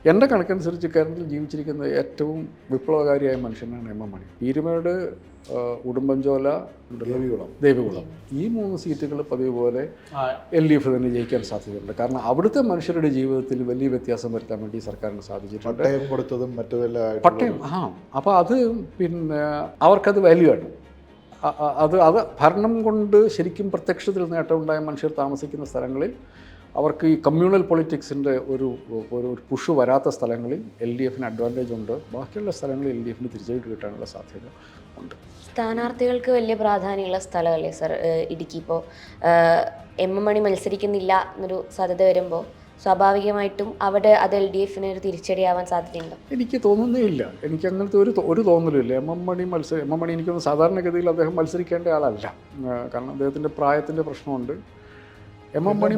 എൻ്റെ കണക്കനുസരിച്ച് കേരളത്തിൽ ജീവിച്ചിരിക്കുന്ന ഏറ്റവും വിപ്ലവകാരിയായ മനുഷ്യനാണ് എം എം മണി. പീരുമേട്, ഉടുമ്പൻചോല, ദേവികുളം ഈ 3 സീറ്റുകൾ പതിവ് പോലെ LDF തന്നെ ജയിക്കാൻ സാധ്യതയുണ്ട്. കാരണം അവിടുത്തെ മനുഷ്യരുടെ ജീവിതത്തിൽ വലിയ വ്യത്യാസം വരുത്താൻ വേണ്ടി സർക്കാരിന് സാധിച്ചിട്ടുണ്ട്. പട്ടയം കൊടുത്തതും മറ്റതെല്ലാം പട്ടയം അപ്പോൾ അത് പിന്നെ അവർക്കത് വാല്യൂ ആണ്. അത് ഭരണം കൊണ്ട് ശരിക്കും പ്രത്യക്ഷത്തിൽ നേട്ടമുണ്ടായ മനുഷ്യർ താമസിക്കുന്ന സ്ഥലങ്ങളിൽ അവർക്ക് ഈ കമ്മ്യൂണൽ പൊളിറ്റിക്സിൻ്റെ ഒരു പുഷ് വരാത്ത സ്ഥലങ്ങളിൽ LDFന് അഡ്വാൻറ്റേജ് ഉണ്ട്. ബാക്കിയുള്ള സ്ഥലങ്ങളിൽ LDFന് തിരിച്ചടിയിട്ട് കിട്ടാനുള്ള സാധ്യത ഉണ്ട്. സ്ഥാനാർത്ഥികൾക്ക് വലിയ പ്രാധാന്യമുള്ള സ്ഥലമല്ലേ സർ ഇടുക്കി? ഇപ്പോൾ എം എം മണി മത്സരിക്കുന്നില്ല എന്നൊരു സാധ്യത വരുമ്പോൾ സ്വാഭാവികമായിട്ടും അവിടെ അത് LDFന് ഒരു തിരിച്ചടിയാവാൻ സാധ്യതയുണ്ടോ? എനിക്ക് തോന്നുന്നേ ഇല്ല. എനിക്ക് അങ്ങനത്തെ ഒരു തോന്നലുമില്ല. എം എം മണി എനിക്കൊന്ന് സാധാരണഗതിയിൽ അദ്ദേഹം മത്സരിക്കേണ്ട ആളല്ല. കാരണം അദ്ദേഹത്തിൻ്റെ പ്രായത്തിൻ്റെ പ്രശ്നമുണ്ട്. എം എം മണി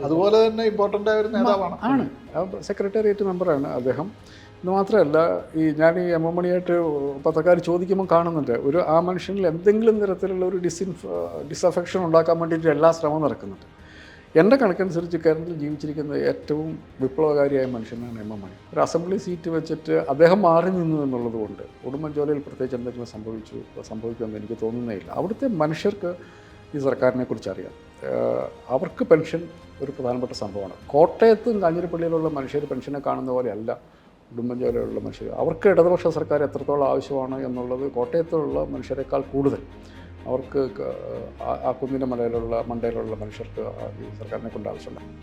അതുപോലെ തന്നെ ഇമ്പോർട്ടൻ്റ് ആയ ഒരു നേതാവാണ്, ആണ് സെക്രട്ടേറിയറ്റ് മെമ്പറാണ് അദ്ദേഹം. ഇത് മാത്രമല്ല, ഞാൻ ഈ എം എം മണിയായിട്ട് പത്രക്കാർ ചോദിക്കുമ്പോൾ കാണുന്നുണ്ട് ആ മനുഷ്യനിൽ എന്തെങ്കിലും തരത്തിലുള്ള ഒരു ഡിസഫെക്ഷൻ ഉണ്ടാക്കാൻ വേണ്ടിയിട്ട് എല്ലാ ശ്രമവും നടക്കുന്നുണ്ട്. എൻ്റെ കണക്കനുസരിച്ച് കേരളത്തിൽ ജീവിച്ചിരിക്കുന്ന ഏറ്റവും വിപ്ലവകാരിയായ മനുഷ്യനാണ് എം എം മണി. ഒരു അസംബ്ലി സീറ്റ് വെച്ചിട്ട് അദ്ദേഹം മാറി നിന്നു എന്നുള്ളത് കൊണ്ട് ഉടുമ്പൻചോലയിൽ പ്രത്യേകിച്ച് എന്തെങ്കിലും സംഭവിക്കുമെന്ന് എനിക്ക് തോന്നുന്നേ ഇല്ല. അവിടുത്തെ മനുഷ്യർക്ക് ഈ സർക്കാരിനെ കുറിച്ച് അറിയാം. അവർക്ക് പെൻഷൻ ഒരു പ്രധാനപ്പെട്ട സംഭവമാണ്. കോട്ടയത്തും കാഞ്ഞിരപ്പള്ളിയിലുള്ള മനുഷ്യർ പെൻഷനെ കാണുന്ന പോലെയല്ല ഉടുമ്പൻചോലയിലുള്ള മനുഷ്യർ. അവർക്ക് ഇടതുപക്ഷ സർക്കാർ എത്രത്തോളം ആവശ്യമാണ് എന്നുള്ളത് കോട്ടയത്തുള്ള മനുഷ്യരെക്കാൾ കൂടുതൽ അവർക്ക് ആ കുന്നിൻ്റെ മണ്ടയിലുള്ള മനുഷ്യർക്ക് ഈ സർക്കാരിനെ കൊണ്ട് ആവശ്യമുണ്ട്.